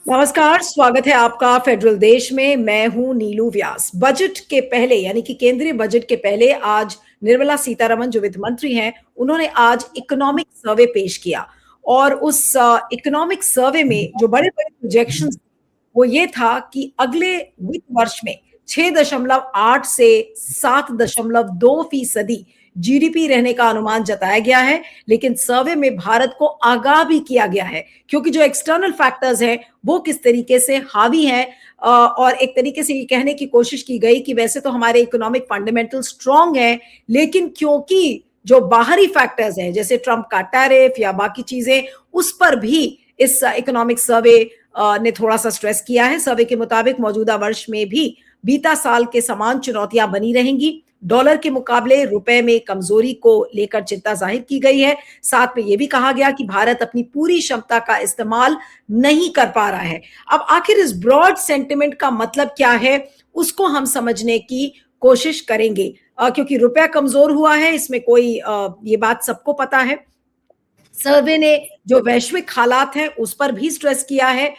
नमस्कार, स्वागत है आपका फेडरल देश में। मैं हूं नीलू व्यास। बजट के पहले यानी कि केंद्रीय बजट के पहले आज निर्मला सीतारमण जो वित्त मंत्री हैं, उन्होंने आज इकोनॉमिक सर्वे पेश किया। और उस इकोनॉमिक सर्वे में जो बड़े बड़े प्रोजेक्शंस वो ये था कि अगले वित्त वर्ष में 6.8 से 7.2% जीडीपी रहने का अनुमान जताया गया है। लेकिन सर्वे में भारत को आगाह भी किया गया है, क्योंकि जो एक्सटर्नल फैक्टर्स हैं वो किस तरीके से हावी हैं। और एक तरीके से ये कहने की कोशिश की गई कि वैसे तो हमारे इकोनॉमिक फंडामेंटल स्ट्रांग है, लेकिन क्योंकि जो बाहरी फैक्टर्स हैं जैसे ट्रंप का टैरिफ या बाकी चीजें, उस पर भी इस इकोनॉमिक सर्वे ने थोड़ा सा स्ट्रेस किया है। सर्वे के मुताबिक मौजूदा वर्ष में भी बीता साल के समान चुनौतियां बनी रहेंगी। डॉलर के मुकाबले रुपए में कमजोरी को लेकर चिंता जाहिर की गई है। साथ में यह भी कहा गया कि भारत अपनी पूरी क्षमता का इस्तेमाल नहीं कर पा रहा है। अब आखिर इस ब्रॉड सेंटिमेंट का मतलब क्या है, उसको हम समझने की कोशिश करेंगे। क्योंकि रुपया कमजोर हुआ है, इसमें कोई ये बात सबको पता है। सर्वे ने जो वैश्विक हालात हैं उस पर भी स्ट्रेस किया है।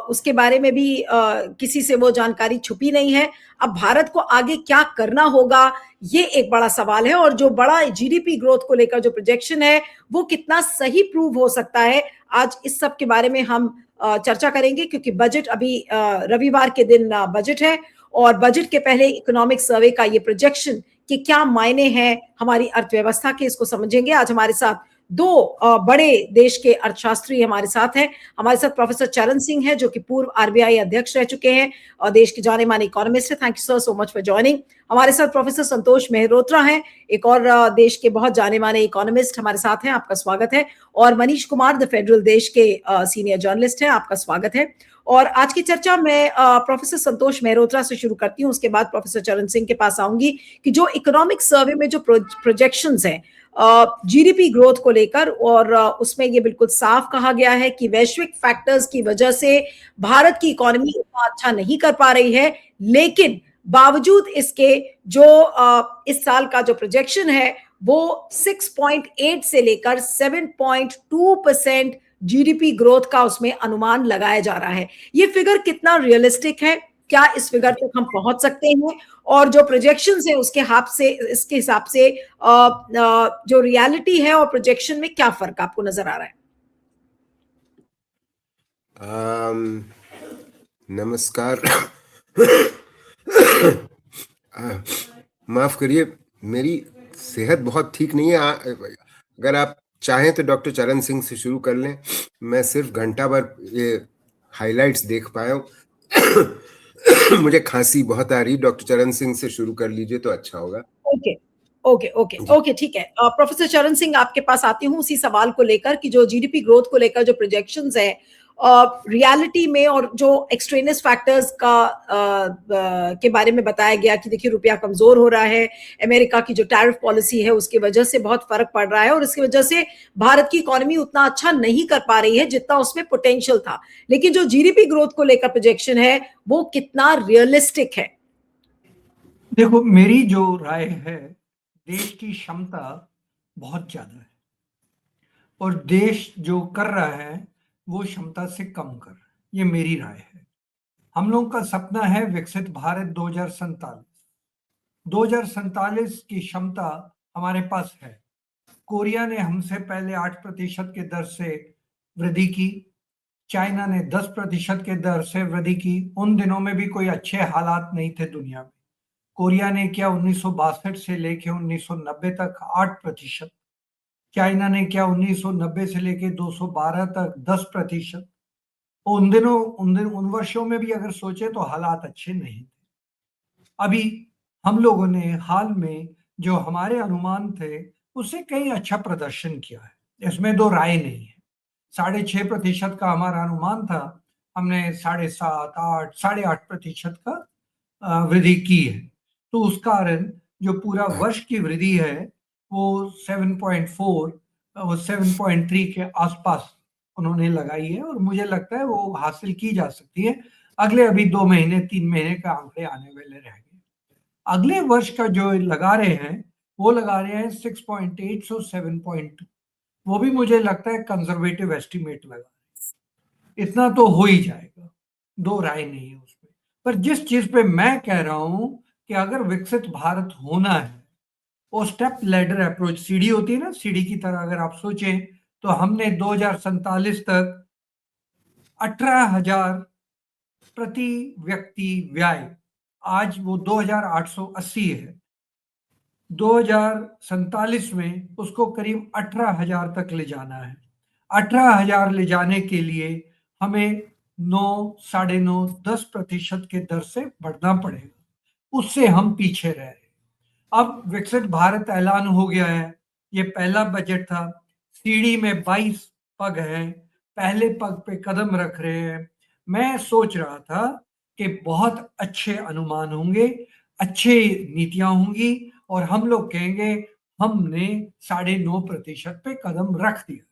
उसके बारे में भी किसी से वो जानकारी छुपी नहीं है। अब भारत को आगे क्या करना होगा, ये एक बड़ा सवाल है। और जो बड़ा जीडीपी ग्रोथ को लेकर जो प्रोजेक्शन है वो कितना सही प्रूव हो सकता है, आज इस सब के बारे में हम चर्चा करेंगे। क्योंकि बजट अभी रविवार के दिन बजट है, और बजट के पहले इकोनॉमिक सर्वे का ये प्रोजेक्शन कि क्या मायने हैं हमारी अर्थव्यवस्था के, इसको समझेंगे। आज हमारे साथ दो बड़े देश के अर्थशास्त्री हमारे साथ हैं। हमारे साथ प्रोफेसर चरण सिंह हैं, जो कि पूर्व आरबीआई अध्यक्ष रह चुके हैं और देश के जाने माने इकोनॉमिस्ट हैं। Thank you sir so much for joining. हमारे साथ प्रोफेसर संतोष मेहरोत्रा हैं, एक और देश के बहुत जाने माने इकोनॉमिस्ट हमारे साथ हैं। आपका स्वागत है। और मनीष कुमार द फेडरल देश के सीनियर जर्नलिस्ट हैं। आपका स्वागत है। और आज की चर्चा मैं प्रोफेसर संतोष मेहरोत्रा से शुरू करती हूँ, उसके बाद प्रोफेसर चरण सिंह के पास आऊंगी कि जो इकोनॉमिक सर्वे में जो प्रोजेक्शंस हैं जीडीपी ग्रोथ को लेकर, और उसमें ये बिल्कुल साफ कहा गया है कि वैश्विक फैक्टर्स की वजह से भारत की इकोनॉमी उतना अच्छा नहीं कर पा रही है। लेकिन बावजूद इसके जो इस साल का जो प्रोजेक्शन है वो 6.8 से लेकर 7.2% जीडीपी ग्रोथ का उसमें अनुमान लगाया जा रहा है। ये फिगर कितना रियलिस्टिक है, क्या इस फिगर तक हम पहुंच सकते हैं, और जो प्रोजेक्शंस है उसके इसके हिसाब से जो रियलिटी है और प्रोजेक्शन में क्या फर्क आपको नजर आ रहा है? नमस्कार। माफ करिए, मेरी सेहत बहुत ठीक नहीं है। अगर आप चाहें तो डॉक्टर चरण सिंह से शुरू कर लें। मैं सिर्फ घंटा भर ये हाइलाइट्स देख पाया हूं। मुझे खांसी बहुत आ रही। डॉक्टर चरण सिंह से शुरू कर लीजिए तो अच्छा होगा। ओके ओके ओके ओके, ठीक है। प्रोफेसर चरण सिंह, आपके पास आती हूँ उसी सवाल को लेकर कि जो जीडीपी ग्रोथ को लेकर जो प्रोजेक्शंस है रियलिटी में, और जो एक्सट्रेनियस फैक्टर्स के बारे में बताया गया कि देखिए रुपया कमजोर हो रहा है, अमेरिका की जो टैरिफ पॉलिसी है उसकी वजह से बहुत फर्क पड़ रहा है, और इसकी वजह से भारत की इकोनॉमी उतना अच्छा नहीं कर पा रही है जितना उसमें पोटेंशियल था। लेकिन जो जीडीपी ग्रोथ को लेकर प्रोजेक्शन है वो कितना रियलिस्टिक है? देखो, मेरी जो राय है, देश की क्षमता बहुत ज्यादा है और देश जो कर रहा है वो क्षमता से कम कर रहा है। ये मेरी राय है। हम लोगों का सपना है विकसित भारत 2047 की क्षमता हमारे पास है। कोरिया ने हमसे पहले 8% के दर से वृद्धि की, चाइना ने 10% के दर से वृद्धि की। उन दिनों में भी कोई अच्छे हालात नहीं थे दुनिया में। कोरिया ने किया 1962 से लेकर 1990 तक 8%। चाइना ने किया 1990 से लेकर 212 तक 10%। उन वर्षों में भी अगर सोचे तो हालात अच्छे नहीं थे। अभी हम लोगों ने हाल में जो हमारे अनुमान थे उससे कहीं अच्छा प्रदर्शन किया है, इसमें दो राय नहीं है। 6.5% का हमारा अनुमान था, हमने 7.5, 8, 8.5% का वृद्धि की है। तो उस कारण जो पूरा वर्ष की वृद्धि है वो 7.4 और 7.3 के आसपास उन्होंने लगाई है, और मुझे लगता है वो हासिल की जा सकती है। अगले अभी 2 महीने 3 महीने का आंकड़े आने वाले रहेंगे। अगले वर्ष का जो लगा रहे हैं वो लगा रहे हैं 6.8 से 7.2। वो भी मुझे लगता है कंजर्वेटिव एस्टिमेट लगा, इतना तो हो ही जाएगा। दो राय नहीं है उसमें। पर जिस चीज पे मैं कह रहा हूं कि अगर विकसित भारत होना है, वो स्टेप लैडर अप्रोच, सीढ़ी होती है ना, सीढ़ी की तरह अगर आप सोचें, तो हमने 2047 तक 18,000 प्रति व्यक्ति व्यय, आज वो 2,880 है, 2047 में उसको करीब 18,000 तक ले जाना है। 18,000 ले जाने के लिए हमें 9, 9.5, 10% के दर से बढ़ना पड़ेगा। उससे हम पीछे रह रहे। अब विकसित भारत ऐलान हो गया है, ये पहला बजट था, सीढ़ी में 22 पग हैं, पहले पग पे कदम रख रहे हैं। मैं सोच रहा था कि बहुत अच्छे अनुमान होंगे, अच्छे नीतियां होंगी, और हम लोग कहेंगे हमने 9.5% पे कदम रख दिया।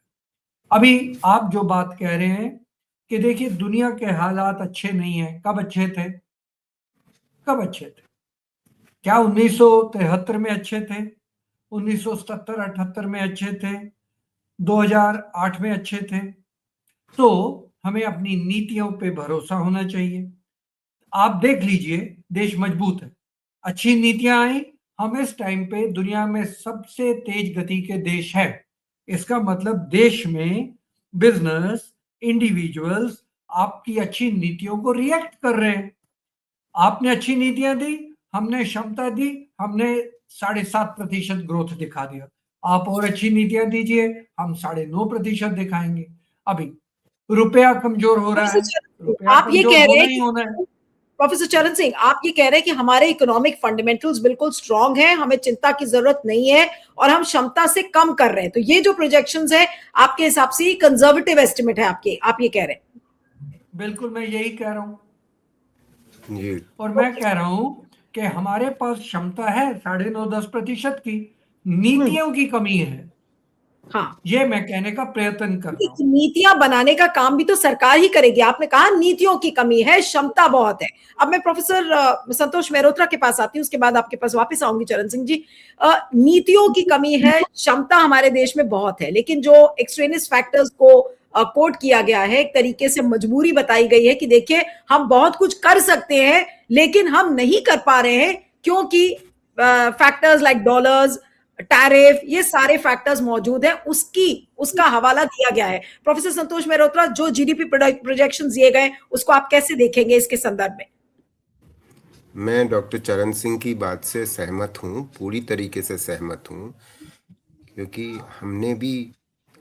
अभी आप जो बात कह रहे हैं कि देखिए दुनिया के हालात अच्छे नहीं है, कब अच्छे थे? कब अच्छे थे? क्या 1973 में अच्छे थे? 1970-78 में अच्छे थे? 2008 में अच्छे थे? तो हमें अपनी नीतियों पे भरोसा होना चाहिए। आप देख लीजिए, देश मजबूत है, अच्छी नीतियां आई, हम इस टाइम पे दुनिया में सबसे तेज गति के देश है। इसका मतलब देश में बिजनेस, इंडिविजुअल्स आपकी अच्छी नीतियों को रिएक्ट कर रहे हैं। आपने अच्छी नीतियां दी, हमने क्षमता दी, हमने 7.5% ग्रोथ दिखा दिया। आप और अच्छी नीतियां दीजिए, हम 9.5% दिखाएंगे। अभी रुपया कमजोर हो रहा है, रुपया आप ये कमजोर कह रहे होना हैं ही कि होना है। प्रोफेसर चरण सिंह, आप ये कह रहे हैं कि हमारे इकोनॉमिक फंडामेंटल्स बिल्कुल स्ट्रांग हैं, हमें चिंता की जरूरत नहीं है और हम क्षमता से कम कर रहे हैं। तो ये जो प्रोजेक्शंस है आपके हिसाब से कंजर्वेटिव एस्टिमेट है आपके, आप ये कह रहे हैं? बिल्कुल, मैं यही कह रहा हूं। जी और मैं कह रहा हूं कि हमारे पास क्षमता है 9.5-10% की, नीतियों की कमी है, हाँ, ये मैं कहने का प्रयत्न कर रहा हूं। नीतियां बनाने का काम भी तो सरकार ही करेगी। आपने कहा नीतियों की कमी है, क्षमता बहुत है। अब मैं प्रोफेसर संतोष मेहरोत्रा के पास आती हूँ, उसके बाद आपके पास वापस आऊंगी चरण सिंह जी। नीतियों की कमी है, क्षमता हमारे देश में बहुत है, लेकिन जो एक्सट्रेनियस फैक्टर्स को कोट किया गया है, एक तरीके से मजबूरी बताई गई है कि देखिए हम बहुत कुछ कर सकते हैं लेकिन हम नहीं कर पा रहे हैं क्योंकि फैक्टर्स लाइक डॉलर्स, टैरिफ, ये सारे फैक्टर्स मौजूद हैं। उसका हवाला दिया गया है। प्रोफेसर संतोष मेहरोत्रा, जो जीडीपी प्रोजेक्शन दिए गए उसको आप कैसे देखेंगे इसके संदर्भ में? मैं डॉक्टर चरण सिंह की बात से सहमत हूँ, पूरी तरीके से सहमत हूँ, क्योंकि हमने भी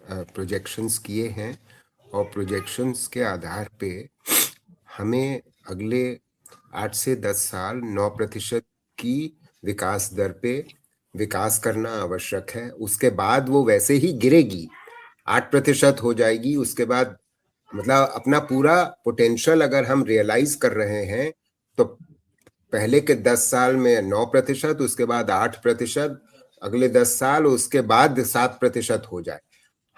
प्रोजेक्शंस किए हैं और प्रोजेक्शंस के आधार पे हमें अगले 8 से 10 साल 9% की विकास दर पे विकास करना आवश्यक है। उसके बाद वो वैसे ही गिरेगी, 8% हो जाएगी। उसके बाद मतलब अपना पूरा पोटेंशियल अगर हम रियलाइज कर रहे हैं तो पहले के 10 साल में 9%, उसके बाद 8%, अगले 10 साल, उसके बाद 7% हो जाए।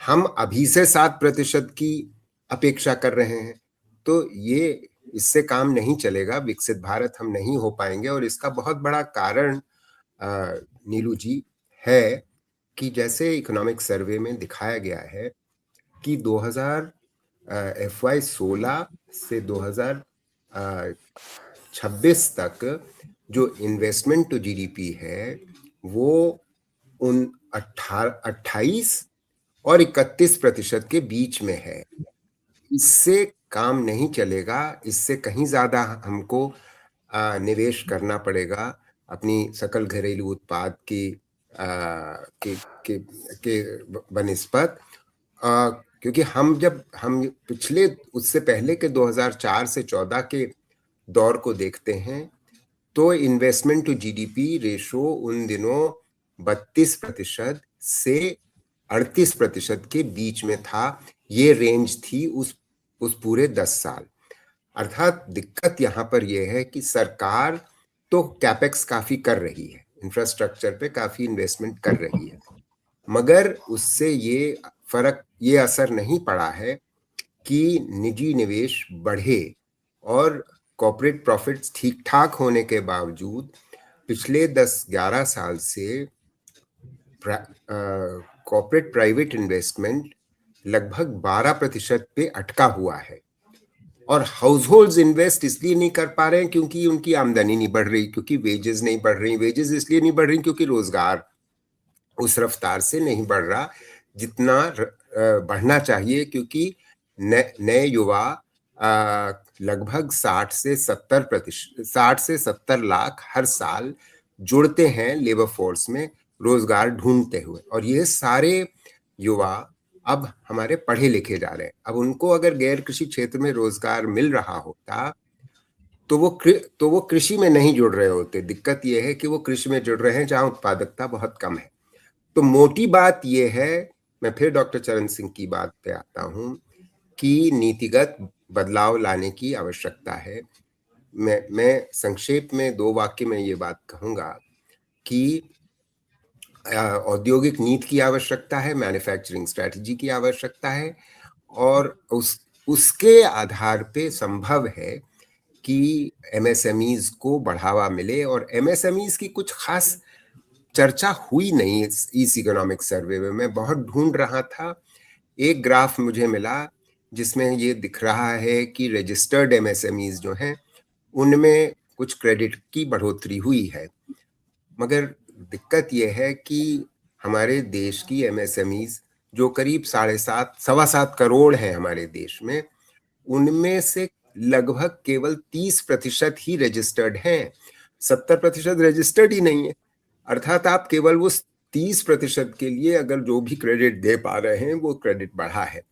हम अभी से 7% की अपेक्षा कर रहे हैं, तो ये इससे काम नहीं चलेगा, विकसित भारत हम नहीं हो पाएंगे। और इसका बहुत बड़ा कारण नीलू जी है कि जैसे इकोनॉमिक सर्वे में दिखाया गया है कि 2000 FY16 से 2026 तक जो इन्वेस्टमेंट टू जीडीपी है वो उन 28 और 31% के बीच में है। इससे काम नहीं चलेगा, इससे कहीं ज्यादा हमको निवेश करना पड़ेगा अपनी सकल घरेलू उत्पाद की के बनिस्पत। क्योंकि हम पिछले उससे पहले के 2004 से 14 के दौर को देखते हैं तो इन्वेस्टमेंट टू जीडीपी रेशो उन दिनों 32% से 38% के बीच में था। ये रेंज थी उस पूरे 10 साल। अर्थात दिक्कत यहाँ पर यह है कि सरकार तो कैपेक्स काफी कर रही है, इंफ्रास्ट्रक्चर पे काफी इन्वेस्टमेंट कर रही है, मगर उससे ये असर नहीं पड़ा है कि निजी निवेश बढ़े। और कॉर्पोरेट प्रॉफिट्स ठीक ठाक होने के बावजूद पिछले 10-11 साल से कॉर्पोरेट प्राइवेट इन्वेस्टमेंट लगभग 12% पे अटका हुआ है। और हाउस होल्ड इन्वेस्ट इसलिए नहीं कर पा रहे हैं क्योंकि उनकी आमदनी नहीं बढ़ रही, क्योंकि वेजेस नहीं बढ़ रही। वेजेस इसलिए नहीं बढ़ रही क्योंकि रोजगार उस रफ्तार से नहीं बढ़ रहा जितना बढ़ना चाहिए, क्योंकि नए युवा लगभग 60 से 70 लाख हर साल जुड़ते हैं लेबर फोर्स में रोजगार ढूंढते हुए। और ये सारे युवा अब हमारे पढ़े लिखे जा रहे हैं। अब उनको अगर गैर कृषि क्षेत्र में रोजगार मिल रहा होता तो वो कृषि में नहीं जुड़ रहे होते। दिक्कत ये है कि वो कृषि में जुड़ रहे हैं जहां उत्पादकता बहुत कम है। तो मोटी बात ये है, मैं फिर डॉक्टर चरण सिंह की बात पे आता हूं कि नीतिगत बदलाव लाने की आवश्यकता है। मैं संक्षेप में 2 वाक्य में ये बात कहूंगा कि औद्योगिक नीति की आवश्यकता है, मैन्युफैक्चरिंग स्ट्रेटजी की आवश्यकता है, और उसके आधार पे संभव है कि एमएसएमईज को बढ़ावा मिले। और एमएसएमईज की कुछ खास चर्चा हुई नहीं इस इकोनॉमिक सर्वे में। मैं बहुत ढूंढ रहा था, एक ग्राफ मुझे मिला जिसमें ये दिख रहा है कि रजिस्टर्ड एमएसएमईज जो हैं उनमें कुछ क्रेडिट की बढ़ोतरी हुई है, मगर दिक्कत यह है कि हमारे देश की एमएसएमईज जो करीब 7.5 करोड़ हैं हमारे देश में, उनमें से लगभग केवल 30% ही रजिस्टर्ड हैं। 70% रजिस्टर्ड ही नहीं है। अर्थात आप केवल वो 30% के लिए अगर जो भी क्रेडिट दे पा रहे हैं वो क्रेडिट बढ़ा है।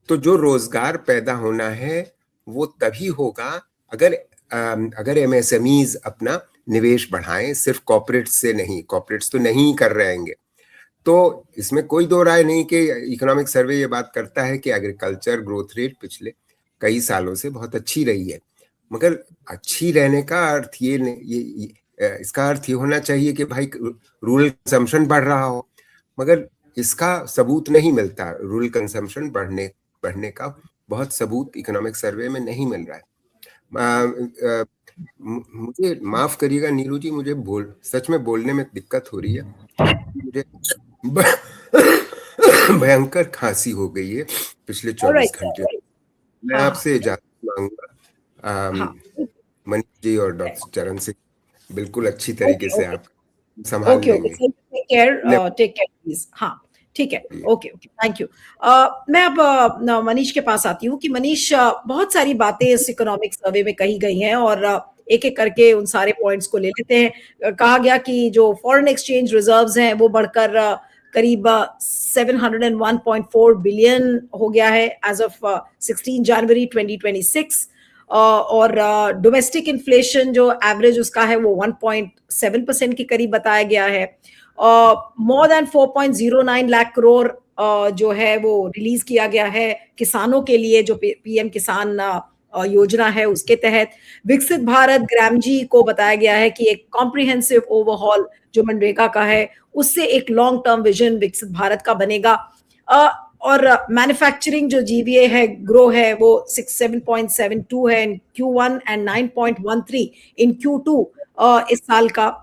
तो जो रोजगार पैदा होना है वो तभी होगा अगर एमएसएमईज अपना निवेश बढ़ाएं, सिर्फ कॉर्पोरेट्स से नहीं। कॉर्पोरेट्स तो नहीं कर रहेंगे। तो इसमें कोई दो राय नहीं कि इकोनॉमिक सर्वे ये बात करता है कि एग्रीकल्चर ग्रोथ रेट पिछले कई सालों से बहुत अच्छी रही है, मगर अच्छी रहने का अर्थ इसका अर्थ ये होना चाहिए कि भाई रूरल कंजम्पशन बढ़ रहा हो, मगर इसका सबूत नहीं मिलता। रूरल कंजम्पशन बढ़ने का बहुत सबूत इकोनॉमिक सर्वे में नहीं मिल रहा है। मुझे माफ करिएगा नीरू जी, मुझे सच में बोलने में दिक्कत हो रही है। मुझे भयंकर खांसी हो गई है पिछले 24 घंटे। मैं आपसे इजाजत मांगूंगा। मनीष जी और डॉक्टर चरण सिंह बिल्कुल अच्छी तरीके से आप संभाल लेंगे। Take care please. हाँ ठीक है, ओके ओके, थैंक यू। मैं अब मनीष के पास आती हूँ कि मनीष, बहुत सारी बातें इस इकोनॉमिक सर्वे में कही गई हैं और एक एक करके उन सारे पॉइंट्स को ले लेते हैं। कहा गया कि जो फॉरेन एक्सचेंज रिजर्व्स हैं वो बढ़कर करीब 701.4 बिलियन हो गया है एज ऑफ 16 जनवरी 2026। और डोमेस्टिक इन्फ्लेशन जो एवरेज उसका है वो 1.7% के करीब बताया गया है। मोर देन 4.09 लाख करोड़ जो है वो रिलीज किया गया है किसानों के लिए, जो पीएम किसान योजना है उसके तहत। विकसित भारत ग्रामजी को बताया गया है कि एक कॉम्प्रिहेंसिव ओवरहॉल जो मनरेगा का है उससे एक लॉन्ग टर्म विजन विकसित भारत का बनेगा। और मैन्युफैक्चरिंग जो जीवीए है, ग्रो है, वो 67.72 है इन Q1 एंड 9.13 इन Q2 इस साल का।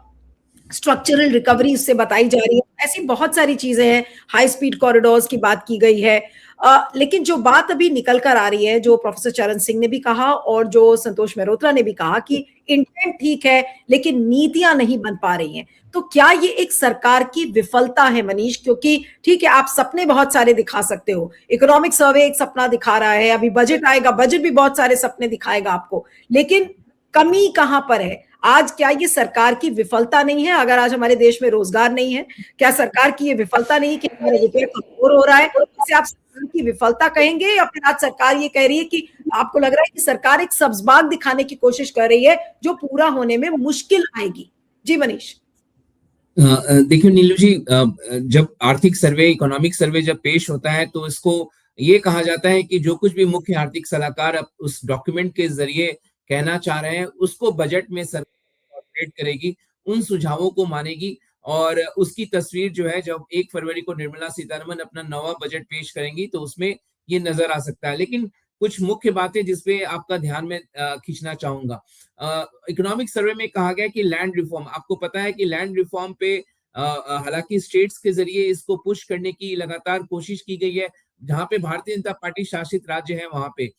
स्ट्रक्चरल रिकवरी उससे बताई जा रही है। ऐसी बहुत सारी चीजें हैं, हाई स्पीड कॉरिडोर्स की बात की गई है। लेकिन जो बात अभी निकल कर आ रही है, जो प्रोफेसर चरण सिंह ने भी कहा और जो संतोष मेहरोत्रा ने भी कहा कि इंटेंट ठीक है लेकिन नीतियां नहीं बन पा रही हैं। तो क्या ये एक सरकार की विफलता है मनीष? क्योंकि ठीक है, आप सपने बहुत सारे दिखा सकते हो, इकोनॉमिक सर्वे एक सपना दिखा रहा है, अभी बजट आएगा, बजट भी बहुत सारे सपने दिखाएगा आपको, लेकिन कमी कहां पर है? आज क्या ये सरकार की विफलता नहीं है? अगर आज हमारे देश में रोजगार नहीं है, क्या सरकार की ये विफलता नहीं कि हमारा रुपया कमजोर हो रहा है? इसे आप सरकार की विफलता कहेंगे या फिर आज सरकार ये कह रही है कि आपको लग रहा है कि सरकार एक सब्ज़बाग दिखाने की कोशिश कर रही है जो पूरा होने में मुश्किल आएगी? जी मनीष। देखिए नीलू जी, जब आर्थिक सर्वे, इकोनॉमिक सर्वे जब पेश होता है तो इसको ये कहा जाता है कि जो कुछ भी मुख्य आर्थिक सलाहकार उस डॉक्यूमेंट के जरिए कहना चाह रहे हैं उसको बजट में सरकार ऑपरेट करेगी, उन सुझावों को मानेगी और उसकी तस्वीर जो है जब 1 फरवरी को निर्मला सीतारमन अपना नवा बजट पेश करेंगी तो उसमें ये नजर आ सकता है। लेकिन कुछ मुख्य बातें जिसपे आपका ध्यान में खींचना चाहूंगा। इकोनॉमिक सर्वे में कहा गया कि लैंड रिफॉर्म, आपको पता है कि लैंड रिफॉर्म पे हालांकि स्टेट्स के जरिए इसको पुश करने की लगातार कोशिश की गई है, जहां पे भारतीय जनता पार्टी शासित राज्य है वहां पे,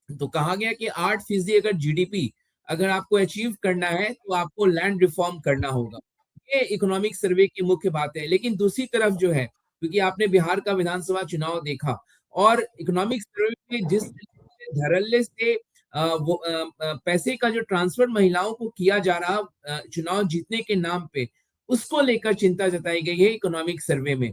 तो कहा गया कि 8% अगर जीडीपी अगर आपको अचीव करना है तो आपको लैंड रिफॉर्म करना होगा। ये इकोनॉमिक सर्वे की मुख्य बात है। लेकिन दूसरी तरफ जो है, क्योंकि आपने बिहार का विधानसभा चुनाव देखा और इकोनॉमिक सर्वे में जिस तरीके से धड़ल्ले से पैसे का जो ट्रांसफर महिलाओं को किया जा रहा चुनाव जीतने के नाम पे, उसको लेकर चिंता जताई गई है इकोनॉमिक सर्वे में।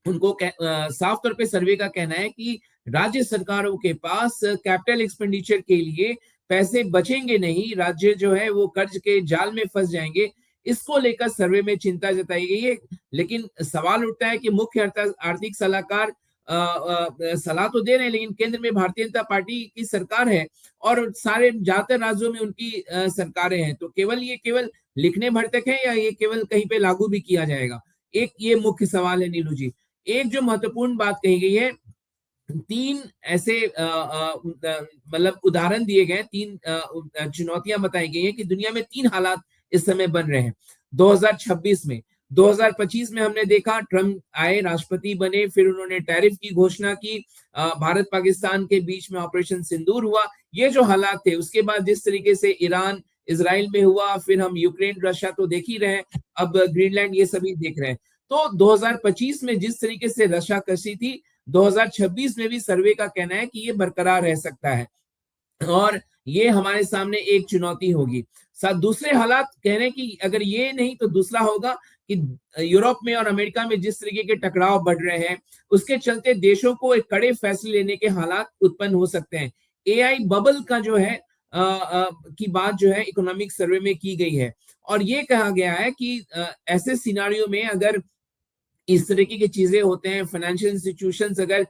उनको साफ तौर पे सर्वे का कहना है कि राज्य सरकारों के पास कैपिटल एक्सपेंडिचर के लिए पैसे बचेंगे नहीं, राज्य जो है वो कर्ज के जाल में फंस जाएंगे। इसको लेकर सर्वे में चिंता जताई गई है। लेकिन सवाल उठता है कि मुख्य आर्थिक सलाहकार सलाह तो दे रहे हैं, लेकिन केंद्र में भारतीय जनता पार्टी की सरकार है और सारे ज्यादातर राज्यों में उनकी सरकारें हैं, तो केवल लिखने भर तक है या ये केवल कहीं पे लागू भी किया जाएगा? एक ये मुख्य सवाल है नीलू जी। एक जो महत्वपूर्ण बात कही गई है, 3 ऐसे मतलब उदाहरण दिए गए, 3 चुनौतियां बताई गई हैं कि दुनिया में 3 हालात इस समय बन रहे हैं 2026 में। 2025 में हमने देखा ट्रम्प आए, राष्ट्रपति बने, फिर उन्होंने टैरिफ की घोषणा की, भारत पाकिस्तान के बीच में ऑपरेशन सिंदूर हुआ। ये जो हालात थे, उसके बाद जिस तरीके से ईरान इजराइल में हुआ, फिर हम यूक्रेन रशिया तो देख ही रहे हैं, अब ग्रीनलैंड, ये सभी देख रहे हैं। तो 2025 में जिस तरीके से रशिया कसी थी, 2026 में भी सर्वे का कहना है कि ये बरकरार रह सकता है और ये हमारे सामने एक चुनौती होगी। साथ दूसरे हालात कह रहे हैं कि अगर ये नहीं तो दूसरा होगा कि यूरोप में और अमेरिका में जिस तरीके के टकराव बढ़ रहे हैं, उसके चलते देशों को एक कड़े फैसले लेने के हालात उत्पन्न हो सकते हैं। एआई बबल का जो है की बात जो है इकोनॉमिक सर्वे में की गई है और ये कहा गया है कि ऐसे सिनारियो में अगर इस तरीके की चीजें होते हैं, फाइनेंशियल इंस्टीट्यूशंस अगर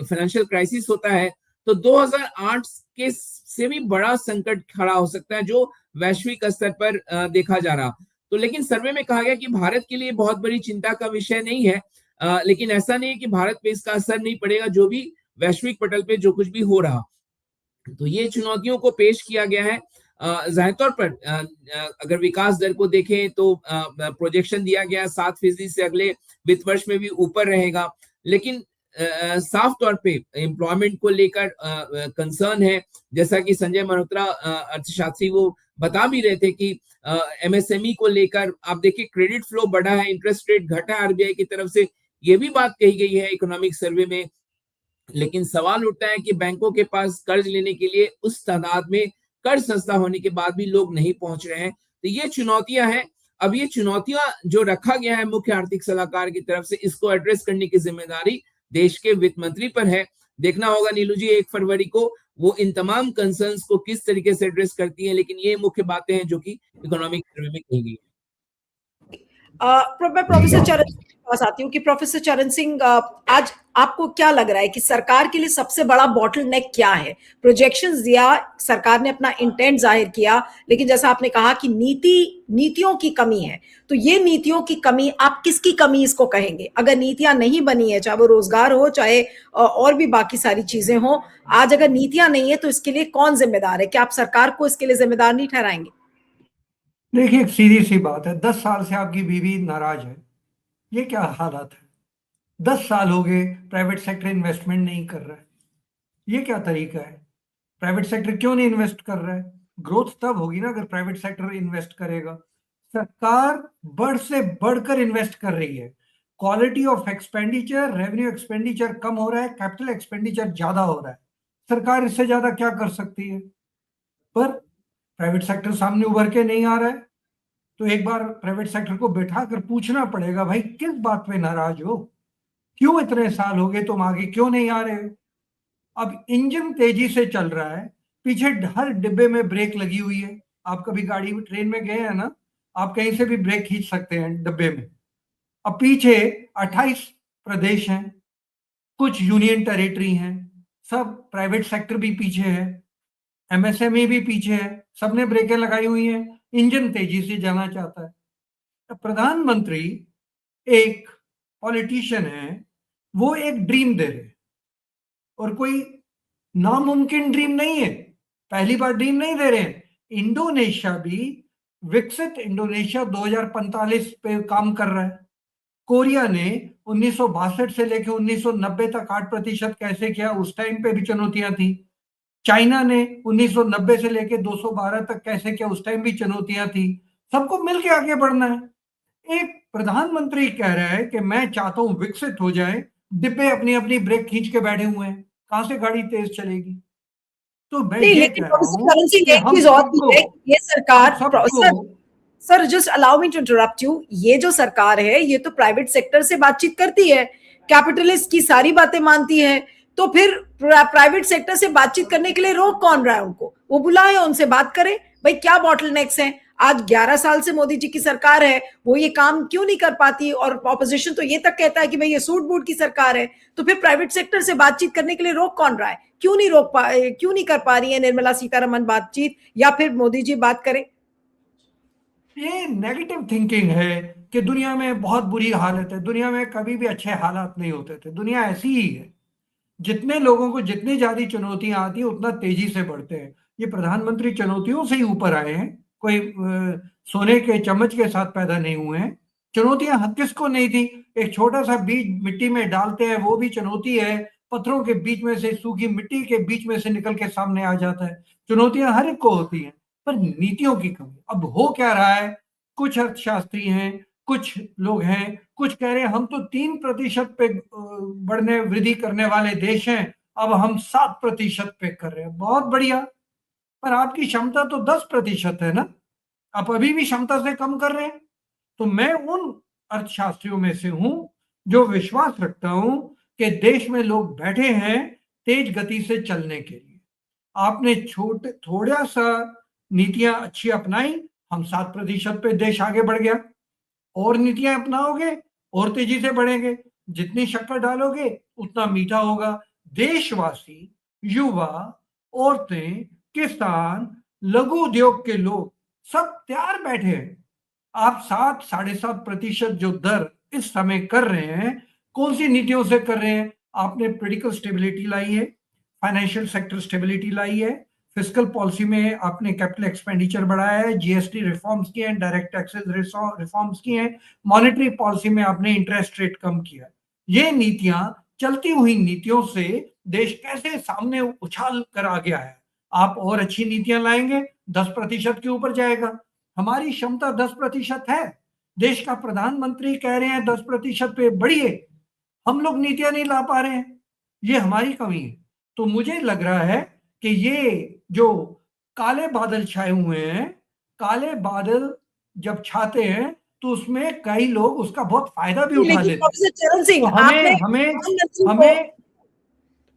फाइनेंशियल क्राइसिस होता है, तो 2008 के से भी बड़ा संकट खड़ा हो सकता है जो वैश्विक स्तर पर देखा जा रहा। तो लेकिन सर्वे में कहा गया कि भारत के लिए बहुत बड़ी चिंता का विषय नहीं है, लेकिन ऐसा नहीं है कि भारत पे इसका असर नहीं पड़ेगा, जो भी वैश्विक पटल पे जो कुछ भी हो रहा। तो ये चुनौतियों को पेश किया गया है। जाहिर तौर पर अगर विकास दर को देखें तो प्रोजेक्शन दिया गया 7% से अगले वित्त वर्ष में भी ऊपर रहेगा, लेकिन साफ तौर पे एम्प्लॉयमेंट को लेकर कंसर्न है। जैसा कि संजय मल्होत्रा अर्थशास्त्री वो बता भी रहे थे कि एमएसएमई को लेकर आप देखिए क्रेडिट फ्लो बढ़ा है, इंटरेस्ट रेट घटा है आरबीआई की तरफ से, ये भी बात कही गई है इकोनॉमिक सर्वे में। लेकिन सवाल उठता है कि बैंकों के पास कर्ज लेने के लिए उस तादाद में कर्ज सस्ता होने के बाद भी लोग नहीं पहुंच रहे हैं। तो ये चुनौतियां हैं। अब ये चुनौतियां जो रखा गया है मुख्य आर्थिक सलाहकार की तरफ से, इसको एड्रेस करने की जिम्मेदारी देश के वित्त मंत्री पर है। देखना होगा नीलू जी 1 फरवरी को वो इन तमाम कंसर्न्स को किस तरीके से एड्रेस करती है, लेकिन ये मुख्य बातें हैं जो कि इकोनॉमिक सर्वे में कही गई है। मैं प्रोफेसर चरण सिंह के पास आती हूँ कि प्रोफेसर चरण सिंह, आज आपको क्या लग रहा है कि सरकार के लिए सबसे बड़ा बॉटलनेक क्या है? प्रोजेक्शंस दिया, सरकार ने अपना इंटेंट जाहिर किया, लेकिन जैसा आपने कहा कि नीतियों की कमी है, तो ये नीतियों की कमी, आप किसकी कमी इसको कहेंगे? अगर नीतियां नहीं बनी है, चाहे वो रोजगार हो, चाहे और भी बाकी सारी चीजें हो, आज अगर नीतियां नहीं है तो इसके लिए कौन जिम्मेदार है? क्या आप सरकार को इसके लिए जिम्मेदार नहीं ठहराएंगे? देखिए, एक सीधी सी बात है, 10 साल से आपकी बीवी नाराज है, ये क्या हालात है? 10 साल हो गए प्राइवेट सेक्टर इन्वेस्टमेंट नहीं कर रहा है, ये क्या तरीका है? प्राइवेट सेक्टर क्यों नहीं इन्वेस्ट कर रहा है? ग्रोथ तब होगी ना अगर प्राइवेट सेक्टर इन्वेस्ट करेगा। सरकार बढ़ से बढ़कर इन्वेस्ट कर रही है। Quality of expenditure, revenue expenditure कम हो रहा है, कैपिटल एक्सपेंडिचर ज्यादा हो रहा है। सरकार इससे ज्यादा क्या कर सकती है? पर प्राइवेट सेक्टर सामने उभर के नहीं आ रहा है, तो एक बार प्राइवेट सेक्टर को बैठा कर पूछना पड़ेगा, भाई किस बात पे नाराज हो? क्यों इतने साल हो गए तुम आगे क्यों नहीं आ रहे हो? अब इंजन तेजी से चल रहा है, पीछे हर डिब्बे में ब्रेक लगी हुई है। आप कभी गाड़ी में ट्रेन में गए हैं ना, आप कहीं से भी ब्रेक खींच सकते हैं डिब्बे में। अब पीछे 28 प्रदेश हैं, कुछ यूनियन टेरिटरी हैं, सब प्राइवेट सेक्टर भी पीछे है, एमएसएमई भी पीछे है, सबने ब्रेकें लगाई हुई हैं, इंजन तेजी से जाना चाहता है। प्रधानमंत्री एक पॉलिटिशियन है, वो एक ड्रीम दे रहे, और कोई नामुमकिन ड्रीम नहीं है, पहली बार ड्रीम नहीं दे रहे हैं। इंडोनेशिया भी विकसित इंडोनेशिया 2045 पे काम कर रहा है। कोरिया ने 1962 से लेकर 1990 तक 8% कैसे किया, उस टाइम पे भी चुनौतियां थी। चाइना ने 1990 से लेकर 212 तक कैसे किया, उस टाइम भी चुनौतियां थी। सबको मिलके आगे बढ़ना है। एक प्रधानमंत्री कह रहा है कि मैं चाहता हूं विकसित हो जाए, डिब्बे अपनी अपनी ब्रेक खींच के बैठे हुए हैं, कहां से गाड़ी तेज चलेगी? तो मैं नहीं, ये लेकिन कह रहा प्रोफेसर हूं करण सिंह कि एक चीज और भी है, ये सरकार sir sir just allow me to interrupt you, ये जो सरकार है ये तो प्राइवेट सेक्टर से बातचीत करती है, कैपिटलिस्ट की सारी बातें मानती है, तो फिर प्राइवेट सेक्टर से बातचीत करने के लिए रोक कौन रहा है उनको? वो बुलाए, उनसे बात करें, भाई क्या बॉटलनेक्स हैं? आज 11 साल से मोदी जी की सरकार है, वो ये काम क्यों नहीं कर पाती? और ऑपोजिशन तो ये तक कहता है कि भाई ये सूट बूट की सरकार है, तो फिर प्राइवेट सेक्टर से बातचीत करने के लिए रोक कौन रहा है? क्यों नहीं कर पा रही है निर्मला सीतारमन बातचीत, या फिर मोदी जी बात करें? ये नेगेटिव थिंकिंग है कि दुनिया में बहुत बुरी हालत है। दुनिया में कभी भी अच्छे हालात नहीं होते थे, दुनिया ऐसी ही है। जितने लोगों को जितनी ज्यादा चुनौतियां आती है उतना तेजी से बढ़ते हैं। ये प्रधानमंत्री चुनौतियों से ही ऊपर आए हैं, कोई सोने के चम्मच के साथ पैदा नहीं हुए हैं। चुनौतियां हर किसको नहीं थी। एक छोटा सा बीज मिट्टी में डालते हैं, वो भी चुनौती है। पत्थरों के बीच में से, सूखी मिट्टी के बीच में से निकल के सामने आ जाता है। चुनौतियां हर एक को होती हैं, पर नीतियों की कमी। अब हो क्या रहा है, कुछ अर्थशास्त्री हैं, कुछ लोग हैं, कुछ कह रहे हैं हम तो 3% पे बढ़ने वृद्धि करने वाले देश हैं, अब हम 7% पे कर रहे हैं। बहुत बढ़िया, पर आपकी क्षमता तो 10% है ना, आप अभी भी क्षमता से कम कर रहे हैं। तो मैं उन अर्थशास्त्रियों में से हूं जो विश्वास रखता हूं कि देश में लोग बैठे हैं तेज गति से चलने के लिए। आपने थोड़ा सा नीतियां अच्छी अपनाई, हम 7% पे देश आगे बढ़ गया। और नीतियां अपनाओगे और तेजी से बढ़ेंगे। जितनी शक्कर डालोगे उतना मीठा होगा। देशवासी, युवा, औरतें, किसान, लघु उद्योग के लोग सब तैयार बैठे हैं। आप 7-7.5% जो दर इस समय कर रहे हैं, कौन सी नीतियों से कर रहे हैं? आपने पॉलिटिकल स्टेबिलिटी लाई है, फाइनेंशियल सेक्टर स्टेबिलिटी लाई है, फिस्कल पॉलिसी में आपने कैपिटल एक्सपेंडिचर बढ़ाया है, जीएसटी रिफॉर्म्स किए हैं, डायरेक्ट टैक्सेस रिफॉर्म्स किए हैं, मॉनेटरी पॉलिसी में आपने इंटरेस्ट रेट कम किया है। ये नीतियां, चलती हुई नीतियों से देश कैसे सामने उछाल कर आ गया है। आप और अच्छी नीतियां लाएंगे, 10% के ऊपर जाएगा। हमारी क्षमता 10% है। देश का प्रधानमंत्री कह रहे हैं 10% पे बढ़िए, हम लोग नीतियां नहीं ला पा रहे हैं, ये हमारी कमी है। तो मुझे लग रहा है कि ये जो काले बादल छाए हुए हैं, काले बादल जब छाते हैं तो उसमें कई लोग उसका बहुत फायदा भी उठा लेकिन लेते हैं। प्रोफेसर चरण सिंह, तो आपने हमें प्रधानमंत्री को, हमें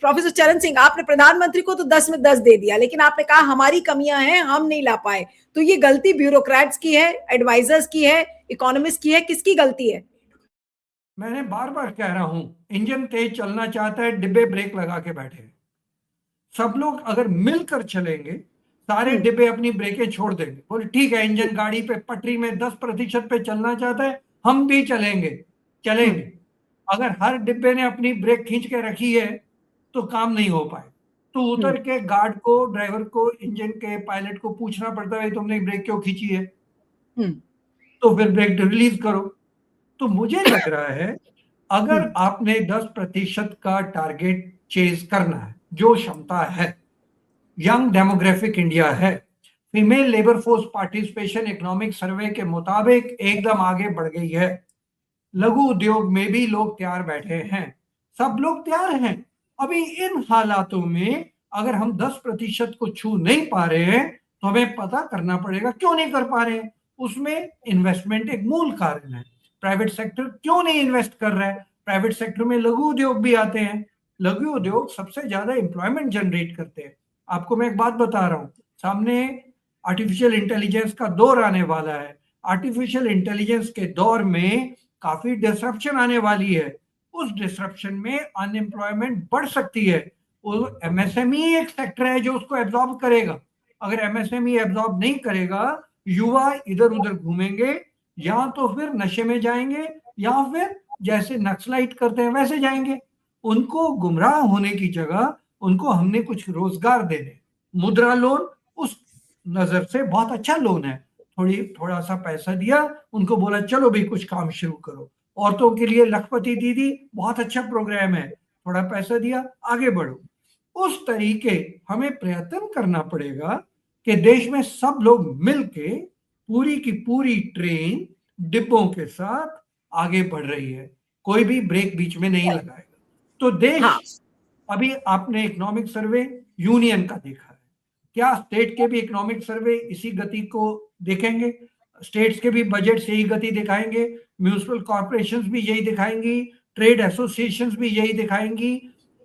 प्रोफेसर चरण सिंह आपने प्रधानमंत्री को तो 10 में 10 दे दिया, लेकिन आपने कहा हमारी कमियां हैं, हम नहीं ला पाए। तो ये गलती ब्यूरोक्रेट्स की है, एडवाइजर्स की है, इकोनॉमिस्ट की है, किसकी गलती है? मैंने बार बार कह रहा हूं, इंजन तेज चलना चाहता है, डिब्बे ब्रेक लगा के बैठे हैं। सब लोग अगर मिलकर चलेंगे, सारे डिब्बे अपनी ब्रेकें छोड़ देंगे, बोले ठीक है, इंजन गाड़ी पे पटरी में 10% पे चलना चाहता है, हम भी चलेंगे। अगर हर डिब्बे ने अपनी ब्रेक खींच के रखी है तो काम नहीं हो पाए। तो उतर के गार्ड को, ड्राइवर को, इंजन के पायलट को पूछना पड़ता है तुमने ब्रेक क्यों खींची है, तो फिर ब्रेक रिलीज करो। तो मुझे लग रहा है अगर आपने 10% का टारगेट चेज करना है, जो क्षमता है, यंग डेमोग्राफिक इंडिया है, female labour force participation economic survey के मुताबिक एकदम आगे बढ़ गई है। लघु उद्योग में भी लोग तैयार बैठे हैं, सब लोग तैयार हैं। अभी इन हालातों में अगर हम 10% को छू नहीं पा रहे हैं तो हमें पता करना पड़ेगा क्यों नहीं कर पा रहे हैं। उसमें इन्वेस्टमेंट एक मूल कारण है। प्राइवेट सेक्टर क्यों नहीं इन्वेस्ट कर रहा है? प्राइवेट सेक्टर में लघु उद्योग भी आते हैं। लघु उद्योग सबसे ज्यादा एम्प्लॉयमेंट जनरेट करते हैं। आपको मैं एक बात बता रहा हूं, सामने आर्टिफिशियल इंटेलिजेंस का दौर आने वाला है। आर्टिफिशियल इंटेलिजेंस के दौर में काफी डिसरप्शन आने वाली है। उस डिसरप्शन में अनएम्प्लॉयमेंट बढ़ सकती है। एमएसएमई एक सेक्टर है जो उसको एब्जॉर्ब करेगा। अगर एमएसएमई एब्जॉर्ब नहीं करेगा, युवा इधर उधर घूमेंगे, या तो फिर नशे में जाएंगे, या फिर जैसे नक्सलाइट करते हैं वैसे जाएंगे। उनको गुमराह होने की जगह उनको हमने कुछ रोजगार देने। मुद्रा लोन उस नजर से बहुत अच्छा लोन है। थोड़ा सा पैसा दिया, उनको बोला चलो भी कुछ काम शुरू करो। औरतों के लिए लखपति दीदी बहुत अच्छा प्रोग्राम है, थोड़ा पैसा दिया आगे बढ़ो। उस तरीके हमें प्रयत्न करना पड़ेगा कि देश में सब लोग मिलके पूरी की पूरी ट्रेन डिब्बों के साथ आगे बढ़ रही है, कोई भी ब्रेक बीच में नहीं लगाएगा। तो देश हाँ। अभी आपने इकोनॉमिक सर्वे यूनियन का देखा है, क्या स्टेट के भी इकोनॉमिक सर्वे इसी गति को देखेंगे? स्टेट्स के भी बजट से यही गति दिखाएंगे, म्यूनिसिपल कॉर्पोरेशंस भी यही दिखाएंगी, ट्रेड एसोसिएशंस भी यही दिखाएंगी,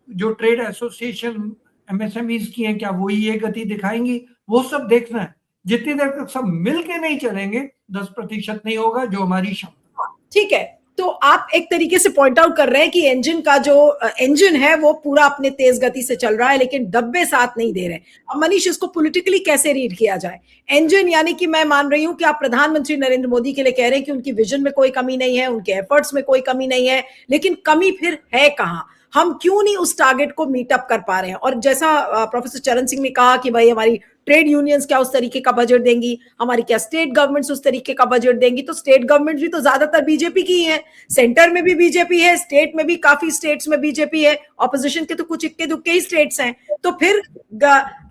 जो ट्रेड एसोसिएशन एमएसएमईज की हैं क्या वो ये गति दिखाएंगी? वो सब देखना है। जितनी देर तक सब मिलके नहीं चलेंगे 10% नहीं होगा, जो हमारी क्षमता। ठीक है, तो आप एक तरीके से पॉइंट आउट कर रहे हैं कि इंजन का जो इंजन है वो पूरा अपने तेज गति से चल रहा है, लेकिन डब्बे साथ नहीं दे रहे। अब मनीष, इसको पॉलिटिकली कैसे रीड किया जाए? इंजन यानी कि मैं मान रही हूं कि आप प्रधानमंत्री नरेंद्र मोदी के लिए कह रहे हैं कि उनकी विजन में कोई कमी नहीं है, उनके एफर्ट्स में कोई कमी नहीं है, लेकिन कमी फिर है कहां? हम क्यों नहीं उस टारगेट को मीट अप कर पा रहे हैं? और जैसा प्रोफेसर चरण सिंह ने कहा कि भाई हमारी ट्रेड यूनियंस क्या उस तरीके का बजट देंगी, हमारी क्या स्टेट गवर्नमेंट्स उस तरीके का बजट देंगी? तो स्टेट गवर्नमेंट भी तो ज्यादातर बीजेपी की है, सेंटर में भी बीजेपी है, स्टेट में भी काफी स्टेट्स में बीजेपी है, ऑपोजिशन के तो कुछ इक्के दुक्के ही स्टेट्स हैं। तो फिर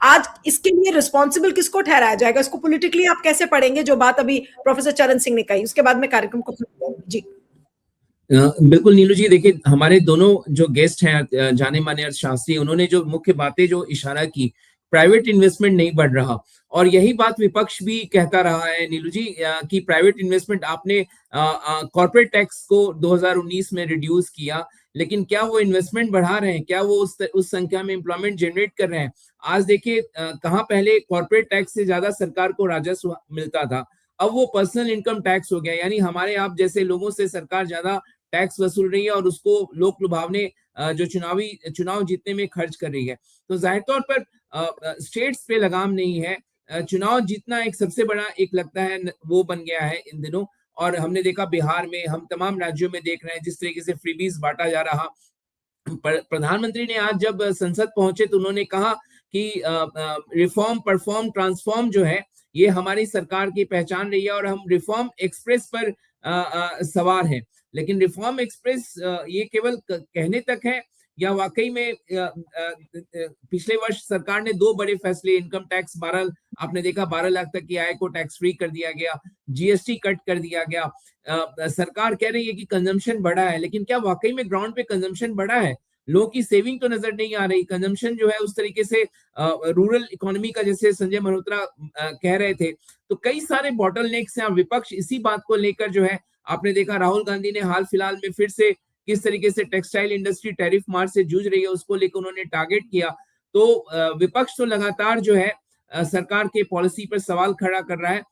आज इसके लिए रिस्पॉन्सिबल किसको ठहराया जाएगा? इसको पॉलिटिकली आप कैसे पढ़ेंगे, जो बात अभी प्रोफेसर चरण सिंह ने कही? उसके बाद में कार्यक्रम को जी बिल्कुल नीलू जी, देखिए हमारे दोनों जो गेस्ट हैं जाने माने अर्थशास्त्री, उन्होंने जो मुख्य बातें जो इशारा की, प्राइवेट इन्वेस्टमेंट नहीं बढ़ रहा, और यही बात विपक्ष भी कहता रहा है नीलू जी कि प्राइवेट इन्वेस्टमेंट, आपने कॉर्पोरेट टैक्स को 2019 में रिड्यूस किया, लेकिन क्या वो इन्वेस्टमेंट बढ़ा रहे हैं? क्या वो उस संख्या में एम्प्लॉयमेंट जनरेट कर रहे हैं? आज देखिए कहाँ पहले कॉर्पोरेट टैक्स से ज्यादा सरकार को राजस्व मिलता था, अब वो पर्सनल इनकम टैक्स हो गया, यानी हमारे आप जैसे लोगों से सरकार ज्यादा टैक्स वसूल रही है और उसको लोक लुभावने जो चुनाव जीतने में खर्च कर रही है। तो जाहिर तौर पर स्टेट्स पे लगाम नहीं है। चुनाव जीतना एक सबसे बड़ा एक लगता है वो बन गया है इन दिनों, और हमने देखा बिहार में, हम तमाम राज्यों में देख रहे हैं जिस तरीके से फ्रीबीज बांटा जा रहा। प्रधानमंत्री ने आज जब संसद पहुंचे तो उन्होंने कहा कि रिफॉर्म परफॉर्म ट्रांसफॉर्म जो है ये हमारी सरकार की पहचान रही है, और हम रिफॉर्म एक्सप्रेस पर सवार हैं। लेकिन रिफॉर्म एक्सप्रेस ये केवल कहने तक है या वाकई में पिछले वर्ष सरकार ने 2 बड़े फैसले, इनकम टैक्स 12, आपने देखा 12 लाख तक की आय को टैक्स फ्री कर दिया गया, जीएसटी कट कर दिया गया। सरकार कह रही है कि कंजम्पशन बढ़ा है, लेकिन क्या वाकई में ग्राउंड पे कंजम्पशन बढ़ा है? लोगों की सेविंग तो नजर नहीं आ रही। कंजम्पशन जो है उस तरीके से रूरल इकोनॉमी का, जैसे संजय मल्होत्रा कह रहे थे, तो कई सारे बॉटलनेक्स हैं। विपक्ष इसी बात को लेकर जो है, आपने देखा राहुल गांधी ने हाल फिलहाल में फिर से किस तरीके से टेक्सटाइल इंडस्ट्री टैरिफ मार से जूझ रही है, उसको लेकर उन्होंने टारगेट किया। तो विपक्ष तो लगातार जो है सरकार के पॉलिसी पर सवाल खड़ा कर रहा है,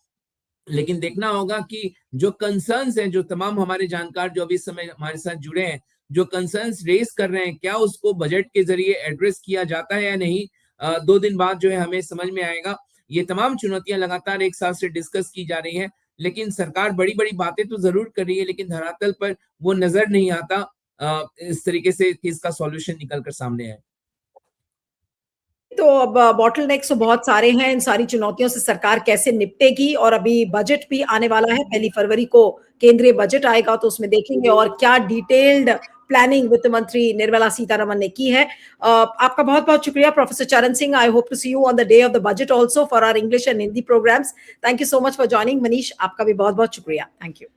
लेकिन देखना होगा कि जो कंसर्न्स हैं, जो तमाम हमारे जानकार जो अभी इस समय हमारे साथ जुड़े हैं, जो कंसर्न्स रेस कर रहे हैं, क्या उसको बजट के जरिए एड्रेस किया जाता है या नहीं। 2 दिन बाद जो है हमें समझ में आएगा। ये तमाम चुनौतियां लगातार एक साथ से डिस्कस की जा रही हैं, लेकिन सरकार बड़ी बड़ी बातें तो जरूर कर रही है, लेकिन धरातल पर वो नजर नहीं आता इस तरीके से कि इसका सॉल्यूशन निकल कर सामने आए। तो अब बॉटलनेक्स तो बहुत सारे हैं, इन सारी चुनौतियों से सरकार कैसे निपटेगी? और अभी बजट भी आने वाला है, 1 फरवरी को केंद्रीय बजट आएगा, तो उसमें देखेंगे और क्या डिटेल्ड प्लानिंग वित्त मंत्री निर्मला सीतारमन ने की है। आपका बहुत बहुत शुक्रिया professor Charan Singh. I hope to see you on the day of the budget also for our English and Hindi programmes. Thank you so much for joining. Manish, आपका भी बहुत बहुत शुक्रिया। Thank you.